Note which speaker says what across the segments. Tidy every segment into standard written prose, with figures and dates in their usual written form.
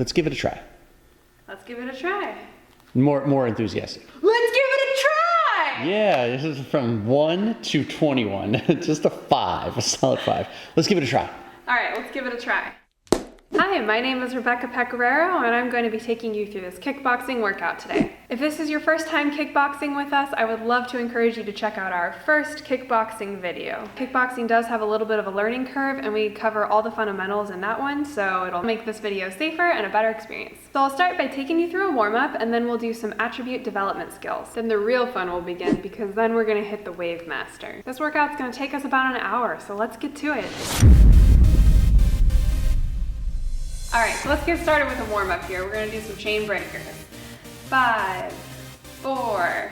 Speaker 1: Let's give it a try.
Speaker 2: Let's give it a try.
Speaker 1: More enthusiastic.
Speaker 2: Let's give it a try!
Speaker 1: Yeah, this is from 1 to 21. Just a 5, a solid 5. Let's give it a try.
Speaker 2: All right, let's give it a try. Hi, my name is Rebecca Pecoraro, and I'm going to be taking you through this kickboxing workout today. If this is your first time kickboxing with us, I would love to encourage you to check out our first kickboxing video. Kickboxing does have a little bit of a learning curve, and we cover all the fundamentals in that one, so it'll make this video safer and a better experience. So I'll start by taking you through a warm-up, and then we'll do some attribute development skills. Then the real fun will begin, because then we're going to hit the Wave Master. This workout's going to take us about an hour, so let's get to it. All right, so let's get started with a warm-up here. We're gonna do some chain breakers. 5, 4,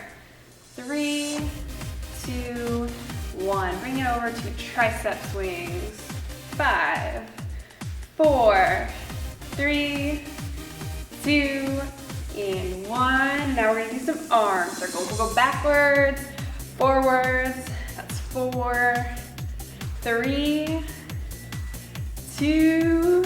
Speaker 2: 3, 2, 1. Bring it over to tricep swings. 5, 4, 3, 2, and 1. Now we're gonna do some arm circles. We'll go backwards, forwards. That's 4, 3, 2,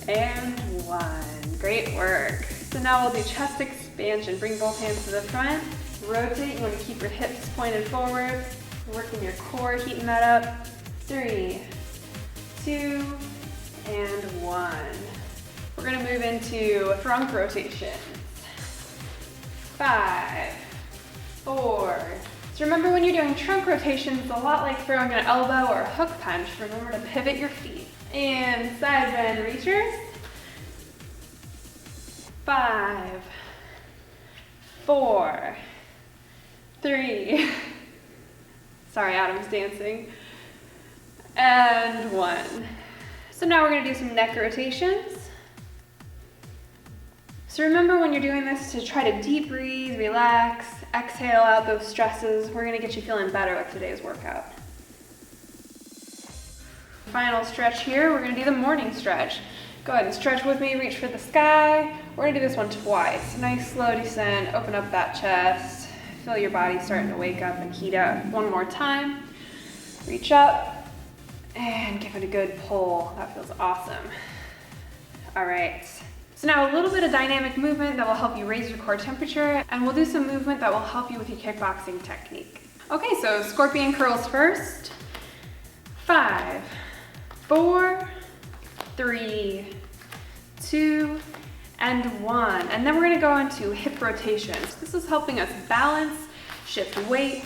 Speaker 2: and 1. Great work. So now we'll do chest expansion. Bring both hands to the front. Rotate. You want to keep your hips pointed forward. Working your core, heating that up. 3, 2, and 1. We're going to move into trunk rotations. 5, 4. So remember, when you're doing trunk rotations, it's a lot like throwing an elbow or a hook punch. Remember to pivot your feet. And side bend reachers. 5, 4, 3. Sorry, Adam's dancing. And 1. So now we're going to do some neck rotations. So remember, when you're doing this, to try to deep breathe, relax, exhale out those stresses. We're going to get you feeling better with today's workout. Final stretch here, we're gonna do the morning stretch. Go ahead and stretch with me, reach for the sky. We're gonna do this one twice. Nice slow descent, open up that chest. Feel your body starting to wake up and heat up. One more time. Reach up and give it a good pull. That feels awesome. All right. So now a little bit of dynamic movement that will help you raise your core temperature, and we'll do some movement that will help you with your kickboxing technique. Okay, so scorpion curls first. 5, 4, 3, 2, and 1. And then we're gonna go into hip rotations. This is helping us balance, shift weight,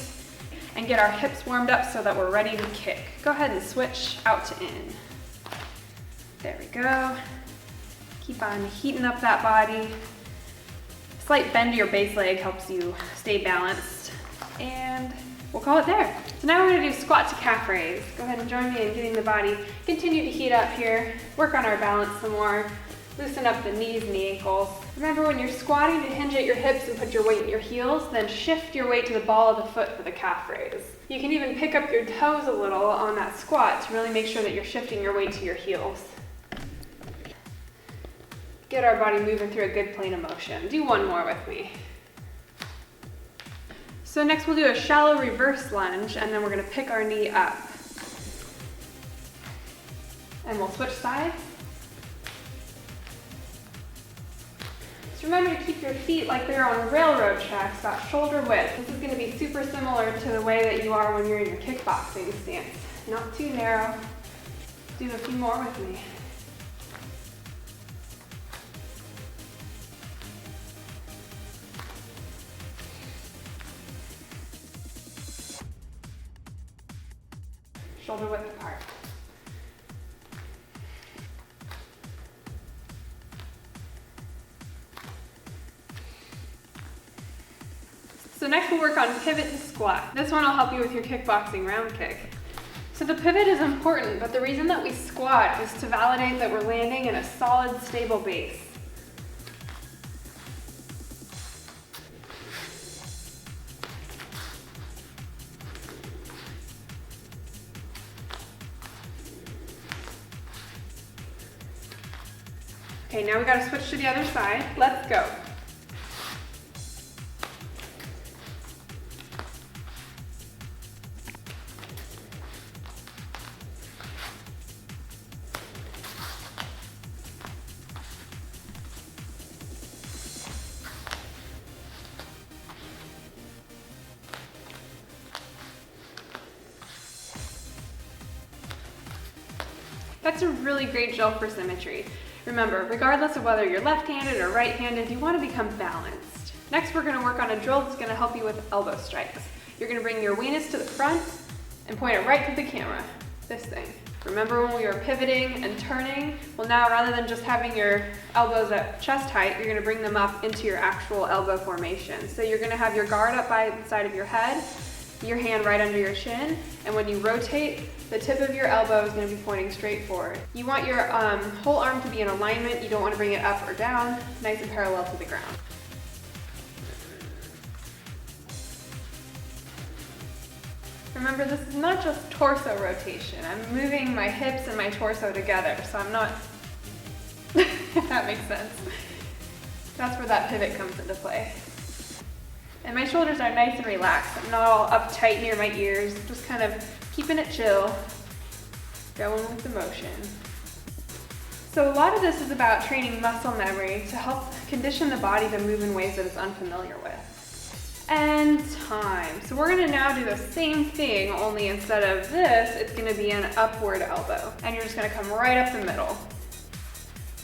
Speaker 2: and get our hips warmed up so that we're ready to kick. Go ahead and switch out to in. There we go. Keep on heating up that body. Slight bend to your base leg helps you stay balanced. And we'll call it there. So now we're gonna do squat to calf raise. Go ahead and join me in getting the body, continue to heat up here, work on our balance some more, loosen up the knees and the ankles. Remember, when you're squatting, to hinge at your hips and put your weight in your heels, then shift your weight to the ball of the foot for the calf raise. You can even pick up your toes a little on that squat to really make sure that you're shifting your weight to your heels. Get our body moving through a good plane of motion. Do one more with me. So next we'll do a shallow reverse lunge, and then we're gonna pick our knee up. And we'll switch sides. So remember to keep your feet like they're on railroad tracks, about shoulder width. This is gonna be super similar to the way that you are when you're in your kickboxing stance. Not too narrow. Do a few more with me. Shoulder width apart. So next we'll work on pivot to squat. This one will help you with your kickboxing round kick. So the pivot is important, but the reason that we squat is to validate that we're landing in a solid, stable base. Okay, now we gotta switch to the other side. Let's go. That's a really great drill for symmetry. Remember, regardless of whether you're left-handed or right-handed, you want to become balanced. Next, we're going to work on a drill that's going to help you with elbow strikes. You're going to bring your weenus to the front and point it right to the camera. This thing. Remember when we were pivoting and turning? Well, now rather than just having your elbows at chest height, you're going to bring them up into your actual elbow formation. So you're going to have your guard up by the side of your head, your hand right under your chin, and when you rotate, the tip of your elbow is going to be pointing straight forward. You want your whole arm to be in alignment. You don't want to bring it up or down, nice and parallel to the ground. Remember, this is not just torso rotation. I'm moving my hips and my torso together, so I'm not, if that makes sense. That's where that pivot comes into play. And my shoulders are nice and relaxed. I'm not all uptight near my ears, just kind of keeping it chill, going with the motion. So a lot of this is about training muscle memory to help condition the body to move in ways that it's unfamiliar with. And time. So we're gonna now do the same thing, only instead of this, it's gonna be an upward elbow. And you're just gonna come right up the middle.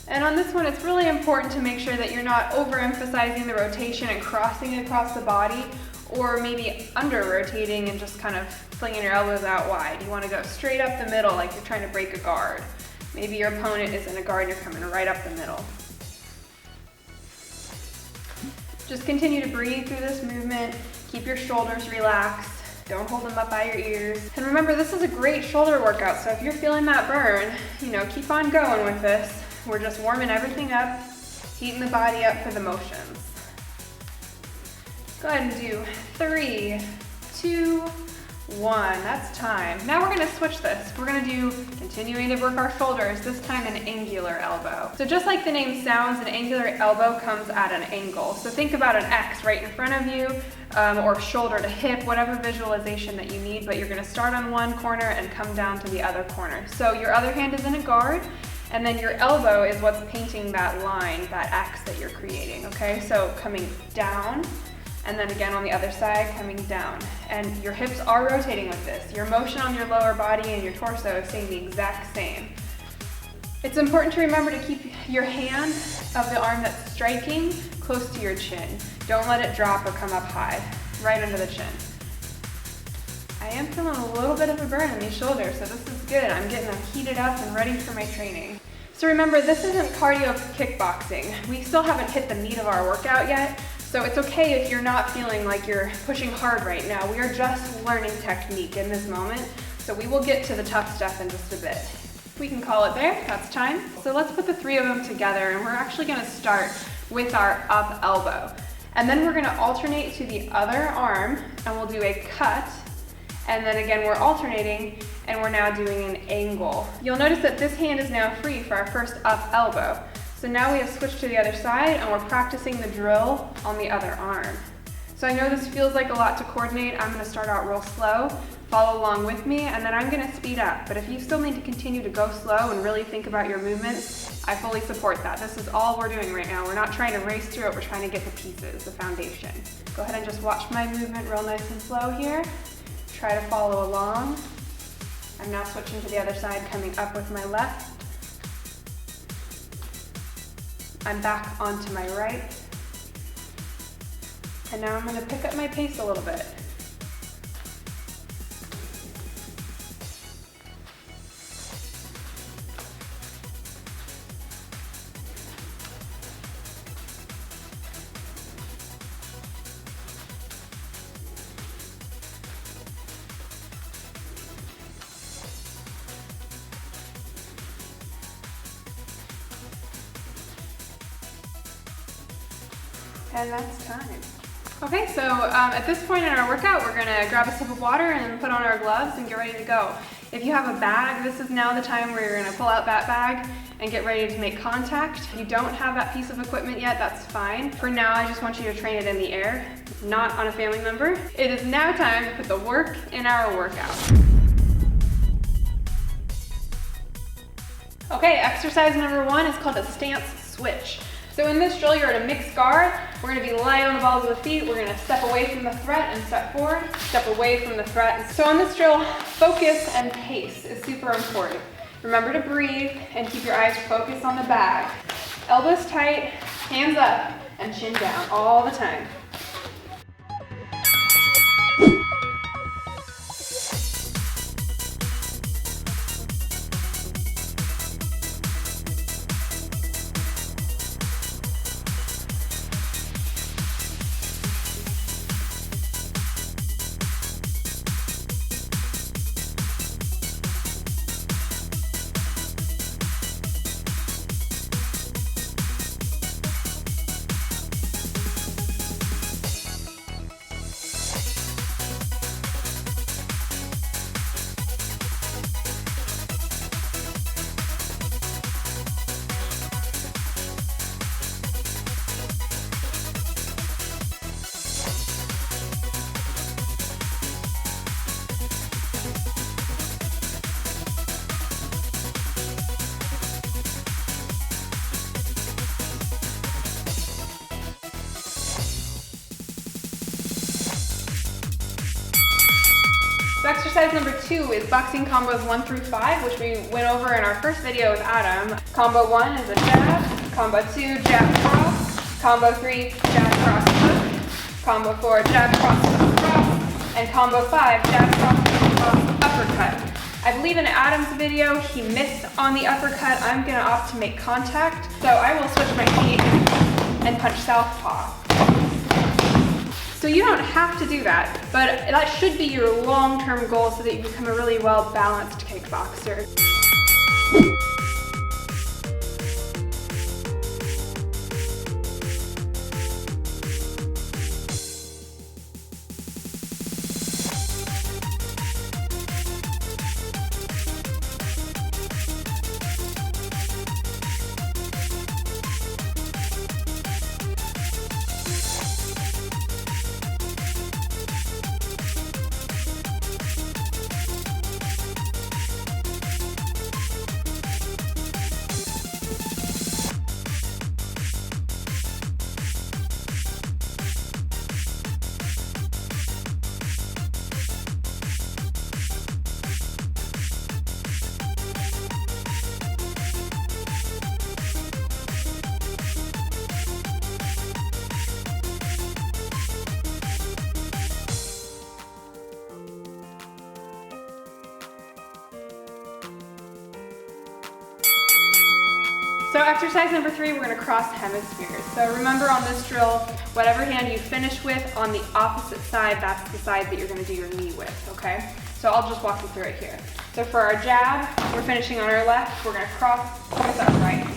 Speaker 2: And on this one, it's really important to make sure that you're not overemphasizing the rotation and crossing across the body, or maybe under-rotating and just kind of flinging your elbows out wide. You wanna go straight up the middle like you're trying to break a guard. Maybe your opponent is in a guard and you're coming right up the middle. Just continue to breathe through this movement. Keep your shoulders relaxed. Don't hold them up by your ears. And remember, this is a great shoulder workout, so if you're feeling that burn, keep on going with this. We're just warming everything up, heating the body up for the motions. Go ahead and do 3, 2, 1, that's time. Now we're gonna switch this. We're gonna do, continuing to work our shoulders, this time an angular elbow. So just like the name sounds, an angular elbow comes at an angle. So think about an X right in front of you, or shoulder to hip, whatever visualization that you need, but you're gonna start on one corner and come down to the other corner. So your other hand is in a guard, and then your elbow is what's painting that line, that X that you're creating, okay? So coming down, and then again on the other side, coming down. And your hips are rotating with this. Your motion on your lower body and your torso is staying the exact same. It's important to remember to keep your hand of the arm that's striking close to your chin. Don't let it drop or come up high, right under the chin. I am feeling a little bit of a burn in these shoulders, so this is good. I'm getting them heated up and ready for my training. So remember, this isn't cardio kickboxing. We still haven't hit the meat of our workout yet, so it's okay if you're not feeling like you're pushing hard right now. We are just learning technique in this moment, so we will get to the tough stuff in just a bit. We can call it there, that's time. So let's put the 3 of them together, and we're actually gonna start with our up elbow. And then we're gonna alternate to the other arm, and we'll do a cut, and then again we're alternating, and we're now doing an angle. You'll notice that this hand is now free for our first up elbow. So now we have switched to the other side, and we're practicing the drill on the other arm. So I know this feels like a lot to coordinate. I'm gonna start out real slow, follow along with me, and then I'm gonna speed up. But if you still need to continue to go slow and really think about your movements, I fully support that. This is all we're doing right now. We're not trying to race through it, we're trying to get the pieces, the foundation. Go ahead and just watch my movement real nice and slow here. Try to follow along. I'm now switching to the other side, coming up with my left. I'm back onto my right. And now I'm gonna pick up my pace a little bit. And that's time. Okay, so at this point in our workout, we're gonna grab a sip of water and put on our gloves and get ready to go. If you have a bag, this is now the time where you're gonna pull out that bag and get ready to make contact. If you don't have that piece of equipment yet, that's fine. For now, I just want you to train it in the air, not on a family member. It is now time to put the work in our workout. Okay, exercise number 1 is called a stance switch. So in this drill, you're at a mixed guard. We're gonna be light on the balls of the feet. We're gonna step away from the threat and step forward, step away from the threat. So on this drill, focus and pace is super important. Remember to breathe and keep your eyes focused on the bag. Elbows tight, hands up, and chin down all the time. So exercise number 2 is boxing combos 1 through 5, which we went over in our first video with Adam. Combo 1 is a jab, combo 2, jab cross, combo 3, jab cross hook, combo 4, jab cross hook cross, and combo 5, jab cross hook cross uppercut. I believe in Adam's video, he missed on the uppercut. I'm gonna opt to make contact, so I will switch my feet and punch southpaw. So you don't have to do that, but that should be your long-term goal so that you become a really well-balanced kickboxer. So exercise number 3, we're gonna cross hemispheres. So remember on this drill, whatever hand you finish with on the opposite side, that's the side that you're gonna do your knee with, okay? So I'll just walk you through it here. So for our jab, we're finishing on our left, we're gonna cross with our right.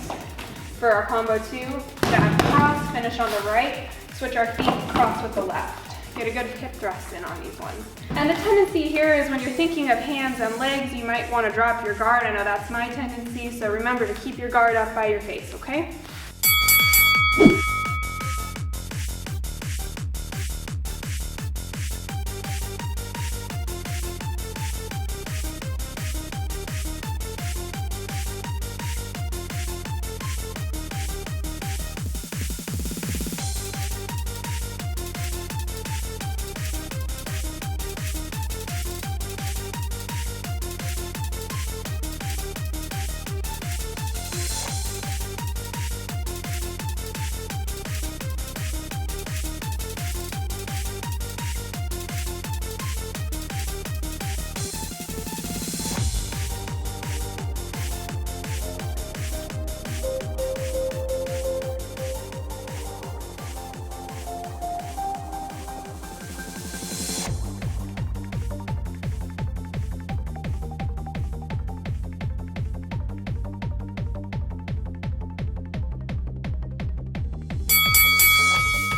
Speaker 2: For our combo 2, jab cross, finish on the right, switch our feet, cross with the left. Get a good hip thrust in on these ones. And the tendency here is when you're thinking of hands and legs, you might want to drop your guard. I know that's my tendency, so remember to keep your guard up by your face, okay?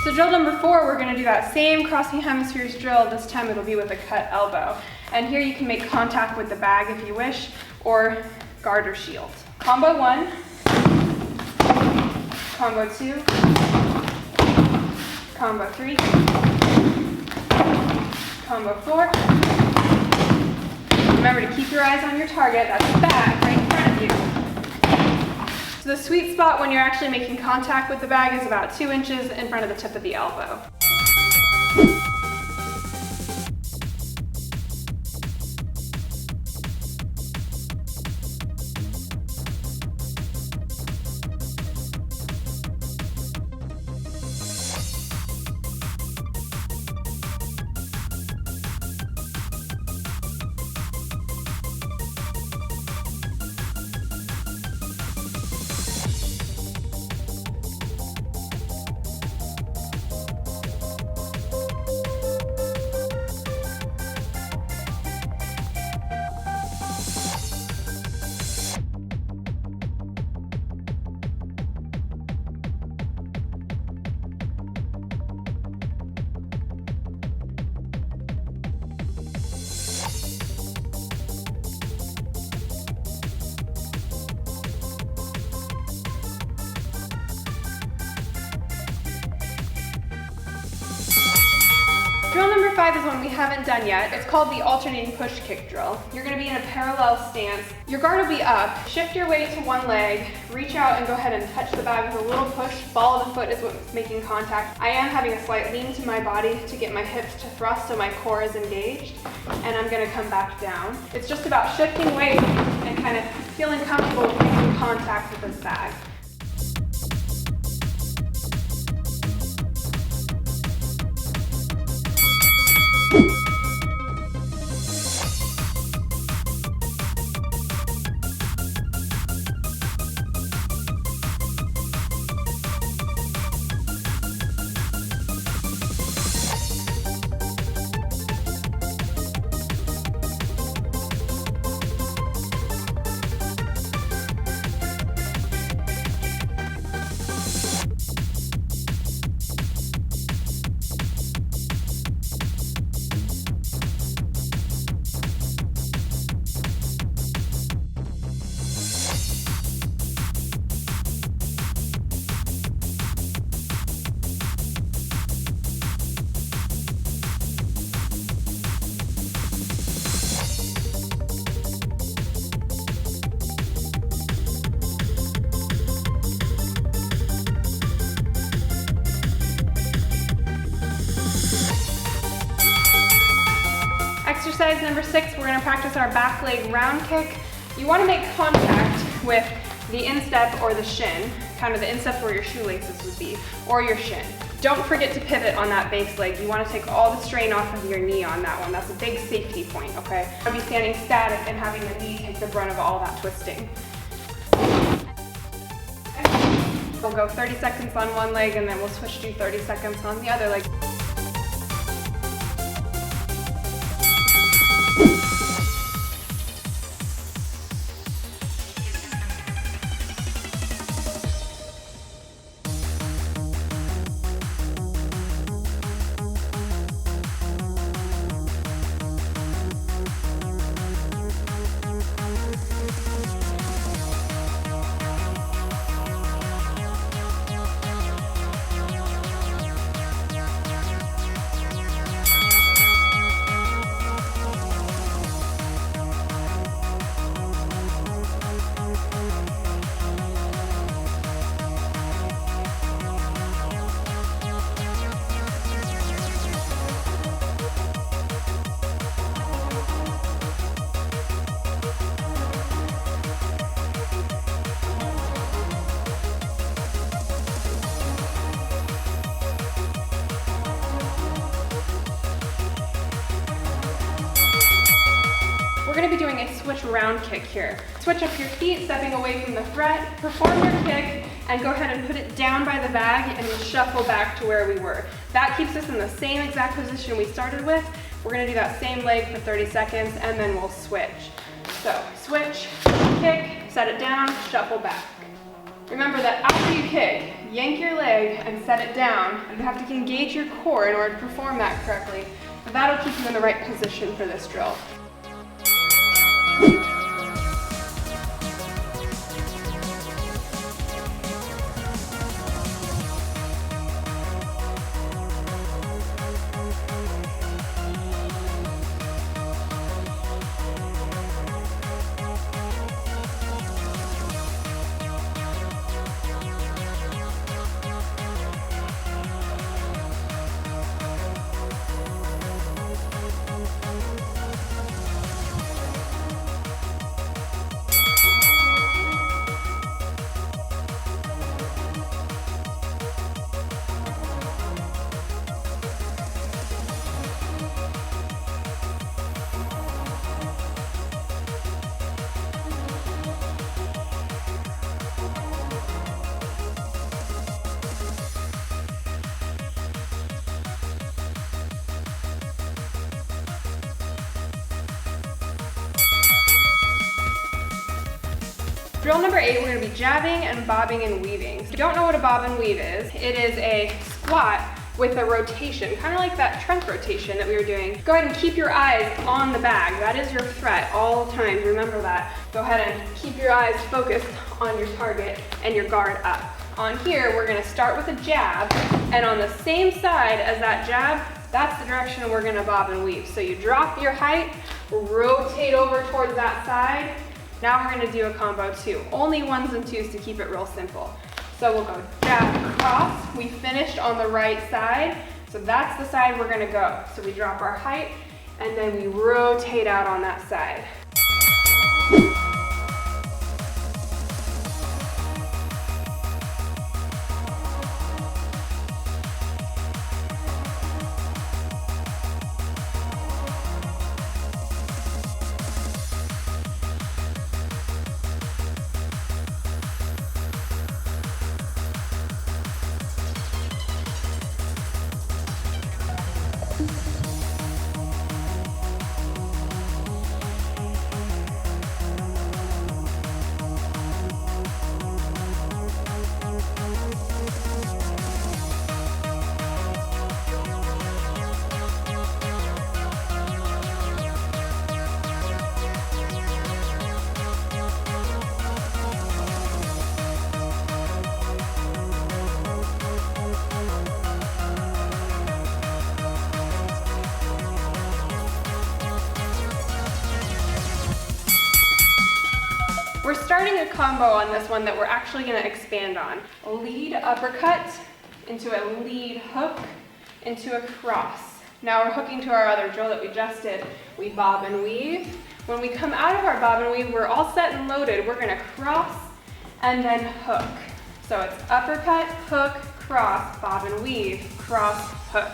Speaker 2: So drill number 4, we're going to do that same crossing hemispheres drill. This time it'll be with a cut elbow. And here you can make contact with the bag if you wish, or guard or shield. Combo 1, combo 2, combo 3, combo 4. Remember to keep your eyes on your target, that's the bag right in front of you. So the sweet spot when you're actually making contact with the bag is about 2 inches in front of the tip of the elbow. Drill number 5 is one we haven't done yet. It's called the alternating push kick drill. You're gonna be in a parallel stance. Your guard will be up. Shift your weight to one leg, reach out and go ahead and touch the bag with a little push. Ball of the foot is what's making contact. I am having a slight lean to my body to get my hips to thrust so my core is engaged. And I'm gonna come back down. It's just about shifting weight and kind of feeling comfortable making contact with this bag. Exercise number 6, we're gonna practice our back leg round kick. You wanna make contact with the instep or the shin, kind of the instep where your shoelaces would be, or your shin. Don't forget to pivot on that base leg. You wanna take all the strain off of your knee on that one. That's a big safety point, okay? I'll be standing static and having the knee take the brunt of all that twisting. We'll go 30 seconds on one leg and then we'll switch to 30 seconds on the other leg. We're gonna be doing a switch round kick here. Switch up your feet, stepping away from the threat, perform your kick, and go ahead and put it down by the bag and shuffle back to where we were. That keeps us in the same exact position we started with. We're gonna do that same leg for 30 seconds and then we'll switch. So switch, kick, set it down, shuffle back. Remember that after you kick, yank your leg and set it down. You have to engage your core in order to perform that correctly. But that'll keep you in the right position for this drill. Drill number 8, we're gonna be jabbing and bobbing and weaving. If you don't know what a bob and weave is, it is a squat with a rotation, kind of like that trunk rotation that we were doing. Go ahead and keep your eyes on the bag. That is your threat all the time, remember that. Go ahead and keep your eyes focused on your target and your guard up. On here, we're gonna start with a jab, and on the same side as that jab, that's the direction we're gonna bob and weave. So you drop your height, rotate over towards that side. Now we're gonna do a combo 2. Only 1s and 2s to keep it real simple. So we'll go jab, cross. We finished on the right side. So that's the side we're gonna go. So we drop our height and then we rotate out on that side. We're starting a combo on this one that we're actually going to expand on. A lead uppercut into a lead hook into a cross. Now we're hooking to our other drill that we just did. We bob and weave. When we come out of our bob and weave, we're all set and loaded. We're going to cross and then hook. So it's uppercut, hook, cross, bob and weave, cross, hook.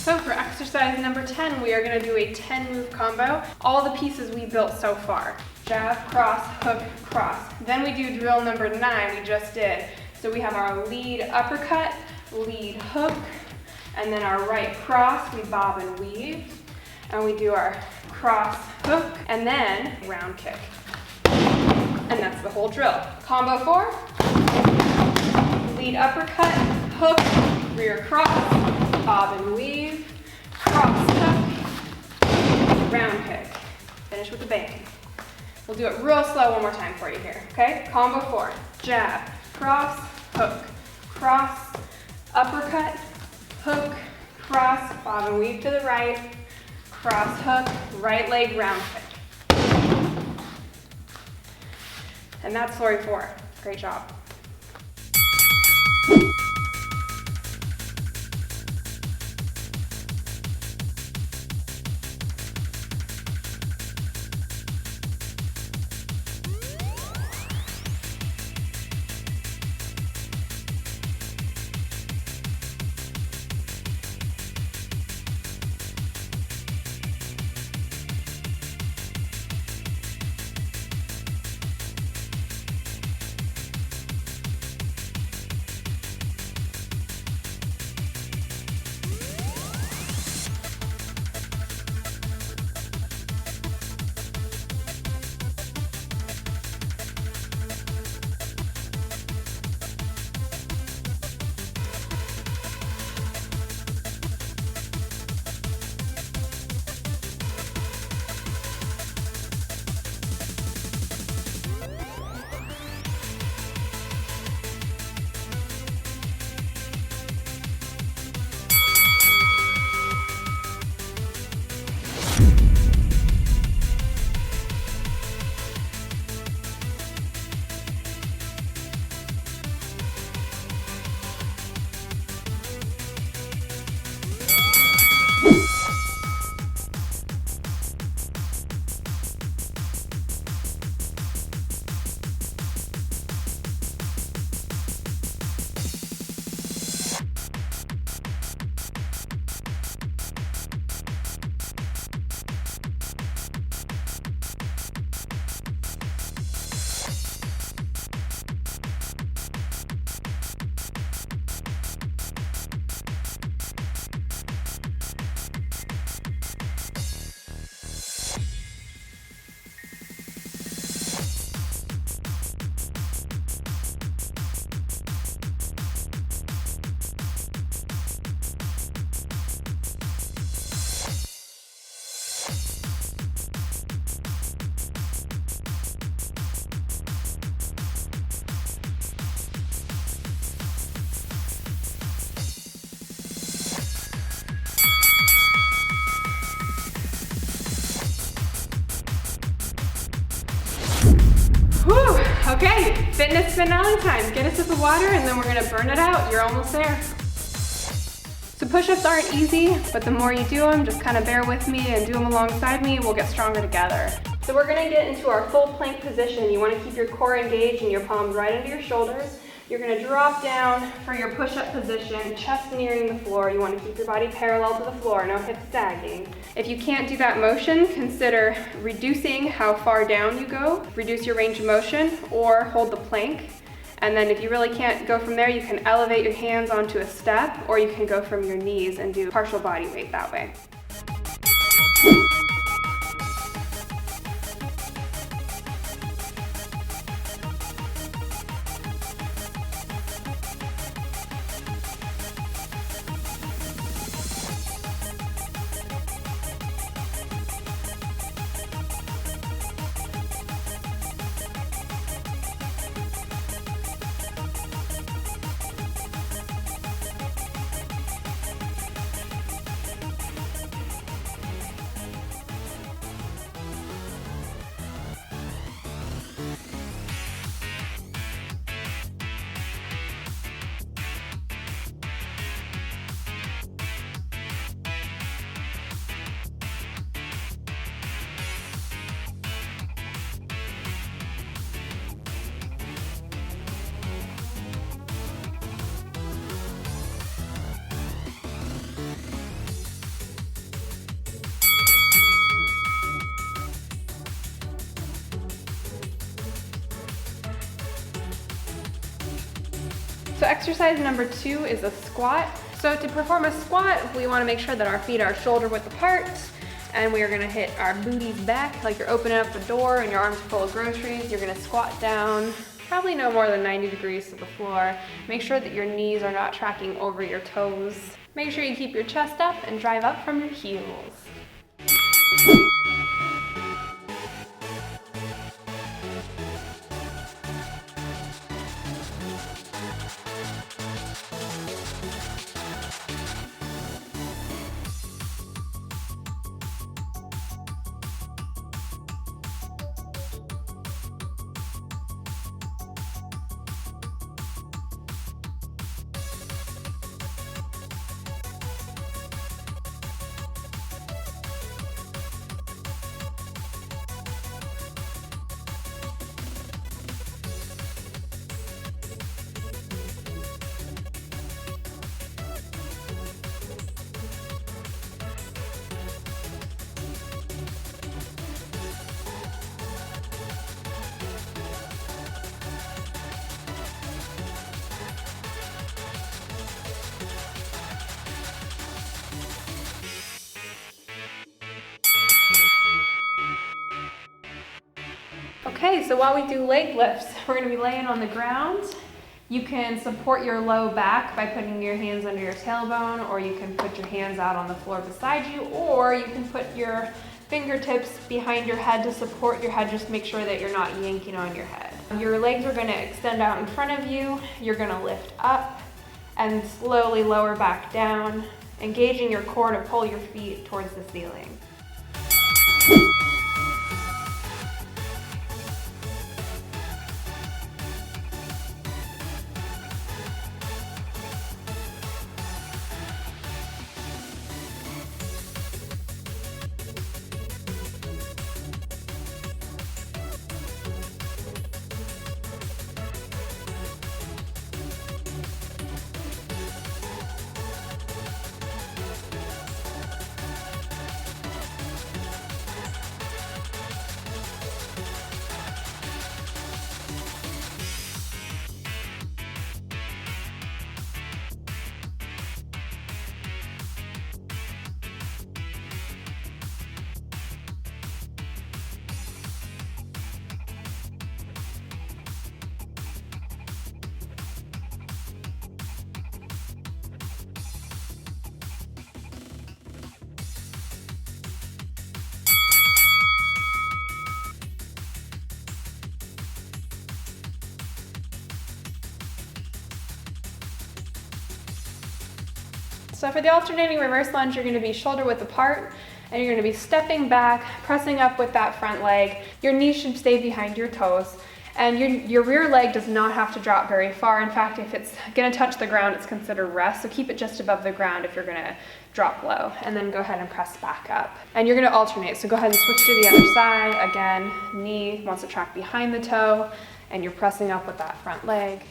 Speaker 2: So for exercise number 10, we are going to do a 10 move combo. All the pieces we built so far. Jab, cross, hook, cross. Then we do drill number 9 we just did. So we have our lead uppercut, lead hook, and then our right cross, we bob and weave. And we do our cross, hook, and then round kick. And that's the whole drill. Combo 4, lead uppercut, hook, rear cross, bob and weave, cross hook, round kick. Finish with a bang. We'll do it real slow one more time for you here, okay? Combo 4, jab, cross, hook, cross, uppercut, hook, cross, bob and weave to the right, cross hook, right leg round kick. And that's story 4. Great job. Okay, fitness finale time. Get a sip of water and then we're gonna burn it out. You're almost there. So push-ups aren't easy, but the more you do them, just kind of bear with me and do them alongside me, we'll get stronger together. So we're gonna get into our full plank position. You wanna keep your core engaged and your palms right under your shoulders. You're gonna drop down for your push-up position, chest nearing the floor. You wanna keep your body parallel to the floor, no hips sagging. If you can't do that motion, consider reducing how far down you go, reduce your range of motion, or hold the plank. And then if you really can't go from there, you can elevate your hands onto a step, or you can go from your knees and do partial body weight that way. So exercise number 2 is a squat. So to perform a squat, we want to make sure that our feet are shoulder width apart, and we are going to hit our booties back like you're opening up the door and your arms are full of groceries. You're going to squat down, probably no more than 90 degrees to the floor. Make sure that your knees are not tracking over your toes. Make sure you keep your chest up and drive up from your heels. Okay, so while we do leg lifts, we're going to be laying on the ground. You can support your low back by putting your hands under your tailbone, or you can put your hands out on the floor beside you, or you can put your fingertips behind your head to support your head. Just make sure that you're not yanking on your head. Your legs are going to extend out in front of you. You're going to lift up and slowly lower back down, engaging your core to pull your feet towards the ceiling. So for the alternating reverse lunge, you're going to be shoulder width apart, and you're going to be stepping back, pressing up with that front leg. Your knees should stay behind your toes, And your rear leg does not have to drop very far. In fact, if it's gonna touch the ground, it's considered rest. So keep it just above the ground if you're gonna drop low. And then go ahead and press back up. And you're gonna alternate. So go ahead and switch to the other side. Again, knee wants to track behind the toe, and you're pressing up with that front leg.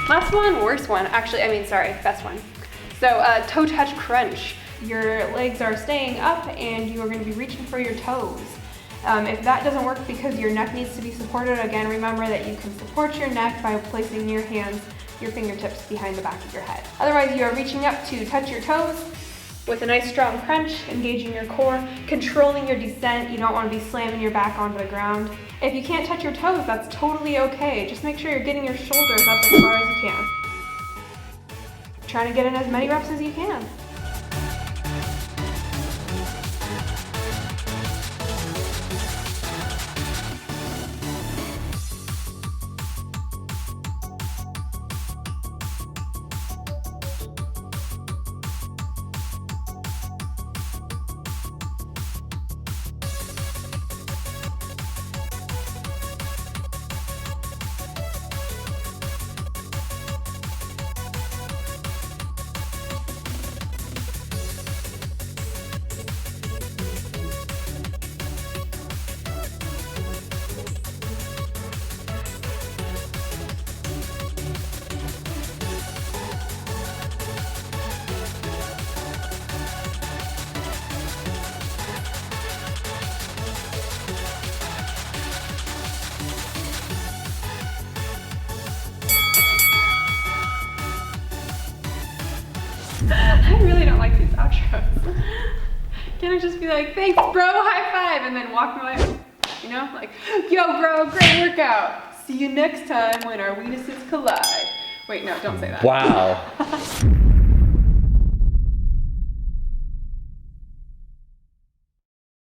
Speaker 2: Last one, worst one. Actually, best one. So toe touch crunch. Your legs are staying up and you are going to be reaching for your toes. If that doesn't work because your neck needs to be supported, again, remember that you can support your neck by placing your hands, your fingertips behind the back of your head. Otherwise, you are reaching up to touch your toes with a nice strong crunch, engaging your core, controlling your descent. You don't want to be slamming your back onto the ground. If you can't touch your toes, that's totally okay. Just make sure you're getting your shoulders up as far as you can. Trying to get in as many reps as you can. I really don't like these outros. Can I just be like, thanks bro, high five, and then walk my way? You know, like, yo bro, great workout. See you next time when our weenuses collide. Wait, no, don't say that.
Speaker 1: Wow.